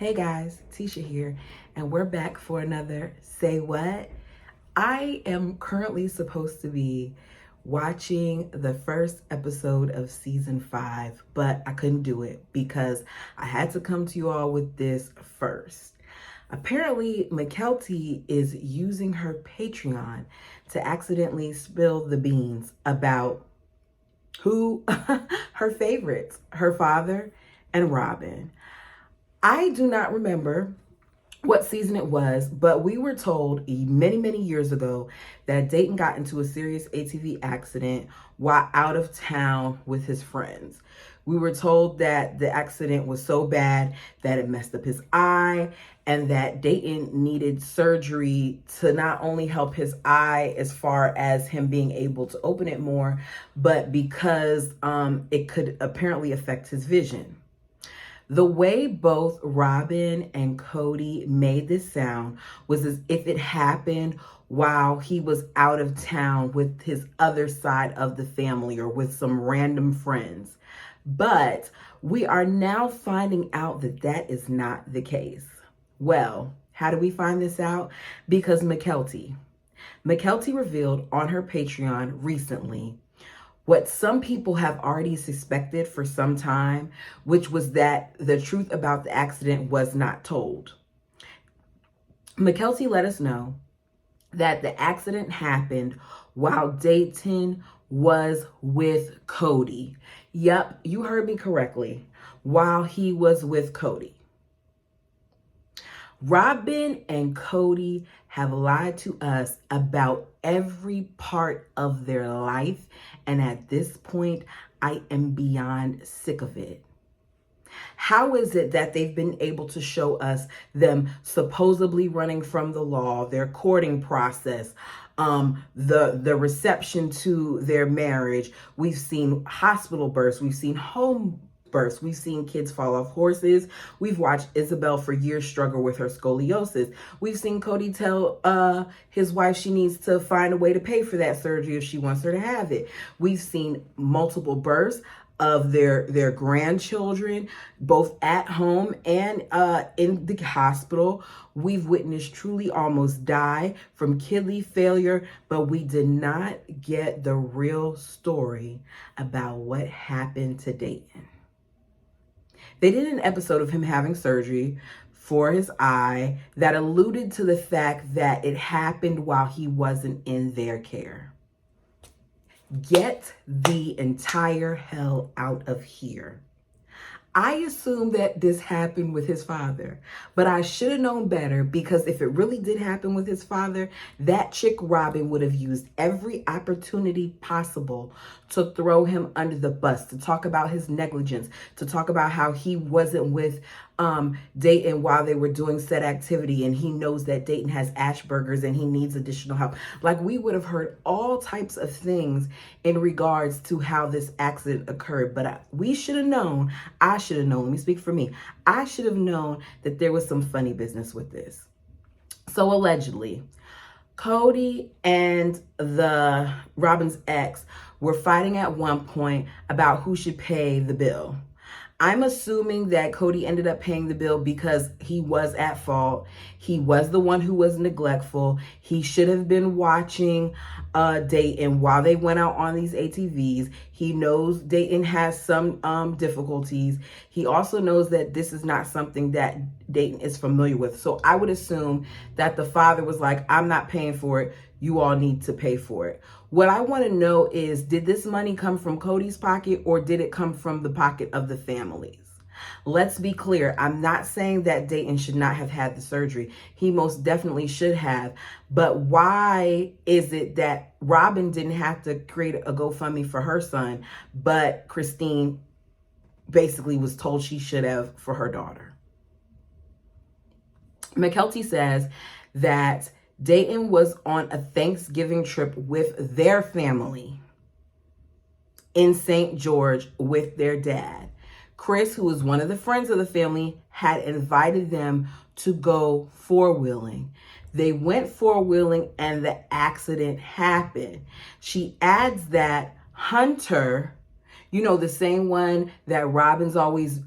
Hey guys, Tisha here, and we're back for another Say What? I am currently supposed to be watching the first episode of season 5, but I couldn't do it because I had to come to you all with this first. Apparently, Mykelti is using her Patreon to accidentally spill the beans about who her favorites, her father and Robin. I do not remember what season it was, but we were told many, many years ago that Dayton got into a serious ATV accident while out of town with his friends. We were told that the accident was so bad that it messed up his eye and that Dayton needed surgery to not only help his eye as far as him being able to open it more, but because it could apparently affect his vision. The way both Robin and Cody made this sound was as if it happened while he was out of town with his other side of the family or with some random friends. But we are now finding out that that is not the case. Well, how do we find this out? Because Mykelti revealed on her Patreon recently what some people have already suspected for some time, which was that the truth about the accident was not told. Mykelti let us know that the accident happened while Dayton was with Cody. Yep, you heard me correctly. While he was with Cody. Robin and Cody have lied to us about every part of their life, and at this point, I am beyond sick of it. How is it that they've been able to show us them supposedly running from the law, their courting process, the reception to their marriage? We've seen hospital births, we've seen home births, we've seen kids fall off horses. We've watched Isabel for years struggle with her scoliosis. We've seen Cody tell his wife she needs to find a way to pay for that surgery if she wants her to have it. We've seen multiple births of their grandchildren, both at home and in the hospital. We've witnessed Truly almost die from kidney failure, but we did not get the real story about what happened to Dayton. They did an episode of him having surgery for his eye that alluded to the fact that it happened while he wasn't in their care. Get the entire hell out of here. I assumed that this happened with his father, but I should have known better, because if it really did happen with his father, that chick Robin would have used every opportunity possible to throw him under the bus, to talk about his negligence, to talk about how he wasn't with Dayton while they were doing said activity, and he knows that Dayton has Asperger's and he needs additional help. Like, we would have heard all types of things in regards to how this accident occurred, but we should have known, I should have known, let me speak for me, I should have known that there was some funny business with this. So allegedly, Cody and the Robin's ex were fighting at one point about who should pay the bill. I'm assuming that Cody ended up paying the bill because he was at fault. He was the one who was neglectful. He should have been watching Dayton while they went out on these ATVs. He knows Dayton has some difficulties. He also knows that this is not something that Dayton is familiar with. So I would assume that the father was like, I'm not paying for it. You all need to pay for it. What I want to know is, did this money come from Cody's pocket or did it come from the pocket of the families? Let's be clear. I'm not saying that Dayton should not have had the surgery. He most definitely should have. But why is it that Robin didn't have to create a GoFundMe for her son, but Christine basically was told she should have for her daughter? Mykelti says that Dayton was on a Thanksgiving trip with their family in St. George with their dad. Chris, who was one of the friends of the family, had invited them to go four-wheeling. They went four-wheeling and the accident happened. She adds that Hunter, you know, the same one that Robin's always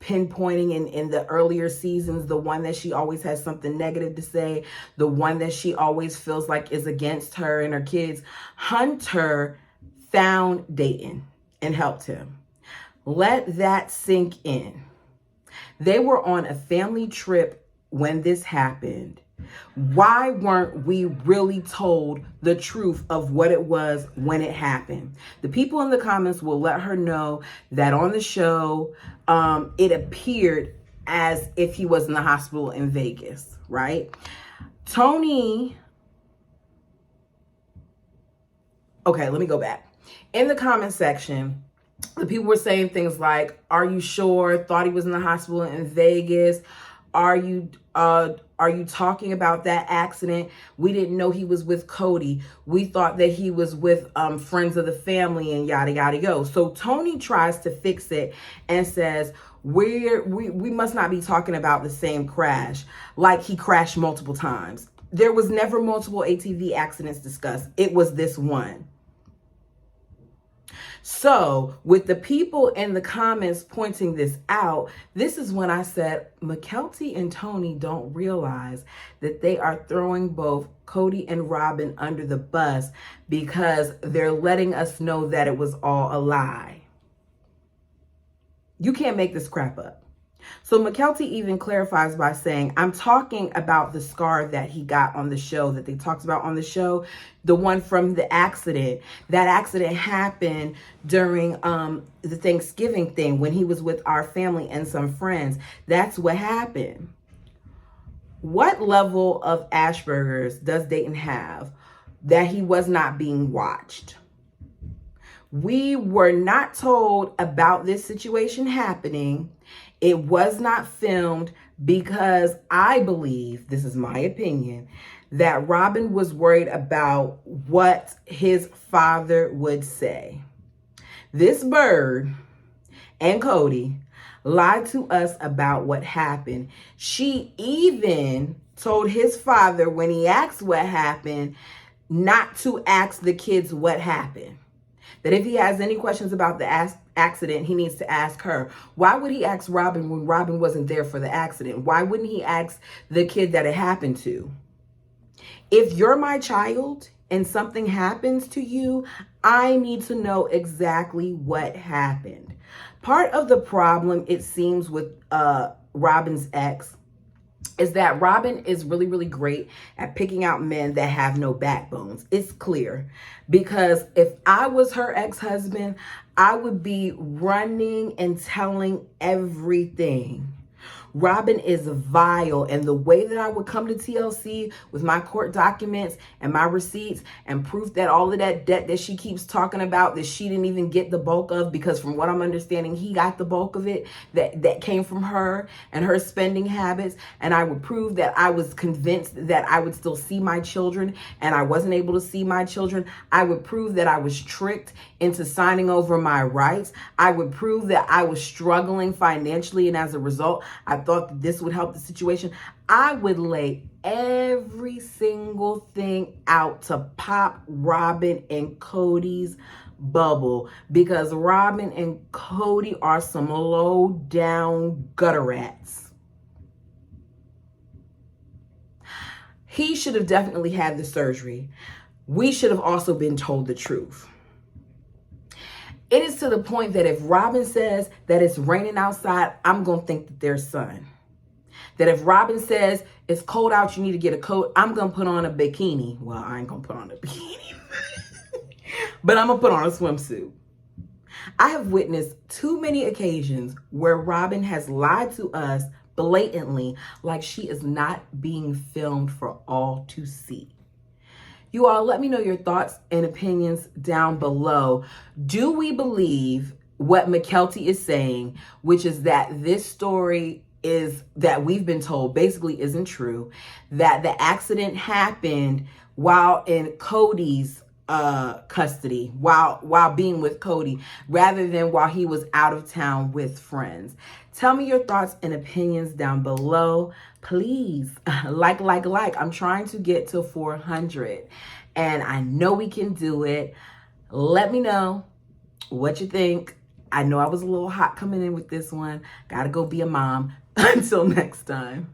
pinpointing in the earlier seasons, the one that she always has something negative to say, the one that she always feels like is against her and her kids. Hunter found Dayton and helped him. Let that sink in. They were on a family trip when this happened. Why weren't we really told the truth of what it was when it happened? The people in the comments will let her know that on the show, it appeared as if he was in the hospital in Vegas, right? Tony, okay, let me go back. In the comment section, the people were saying things like, are you sure? Thought he was in the hospital in Vegas. Are you talking about that accident? We didn't know he was with Cody. We thought that he was with friends of the family and yada, yada, yo. So Tony tries to fix it and says, we must not be talking about the same crash, like he crashed multiple times. There was never multiple ATV accidents discussed. It was this one. So with the people in the comments pointing this out, this is when I said Mykelti and Tony don't realize that they are throwing both Cody and Robin under the bus because they're letting us know that it was all a lie. You can't make this crap up. So Mykelti even clarifies by saying, I'm talking about the scar that he got on the show, that they talked about on the show, the one from the accident. That accident happened during the Thanksgiving thing when he was with our family and some friends. That's what happened. What level of Asperger's does Dayton have that he was not being watched? We were not told about this situation happening. It was not filmed because I believe, this is my opinion, that Robin was worried about what his father would say. This bird and Cody lied to us about what happened. She even told his father, when he asked what happened, not to ask the kids what happened. That if he has any questions about the accident, he needs to ask her. Why would he ask Robin when Robin wasn't there for the accident? Why wouldn't he ask the kid that it happened to? If you're my child and something happens to you, I need to know exactly what happened. Part of the problem, it seems, with Robin's ex is that Robin is really, really great at picking out men that have no backbones. It's clear. Because if I was her ex-husband, I would be running and telling everything. Robin is vile, and the way that I would come to TLC with my court documents and my receipts and proof that all of that debt that she keeps talking about that she didn't even get the bulk of, because from what I'm understanding, he got the bulk of it that came from her and her spending habits. And I would prove that I was convinced that I would still see my children and I wasn't able to see my children. I would prove that I was tricked into signing over my rights. I would prove that I was struggling financially, and as a result, I thought that this would help the situation. I would lay every single thing out to pop Robin and Cody's bubble, because Robin and Cody are some low down gutter rats. He should have definitely had the surgery. We should have also been told the truth. It is to the point that if Robin says that it's raining outside, I'm going to think that there's sun. That if Robin says it's cold out, you need to get a coat, I'm going to put on a bikini. Well, I ain't going to put on a bikini, but I'm going to put on a swimsuit. I have witnessed too many occasions where Robin has lied to us blatantly, like she is not being filmed for all to see. You all, let me know your thoughts and opinions down below. Do we believe what Mykelti is saying, which is that this story is that we've been told basically isn't true, that the accident happened while in Cody's custody, while being with Cody, rather than while he was out of town with friends? Tell me your thoughts and opinions down below. Please like. I'm trying to get to 400 and I know we can do it. Let me know what you think. I know I was a little hot coming in with this one. Gotta go be a mom. Until next time.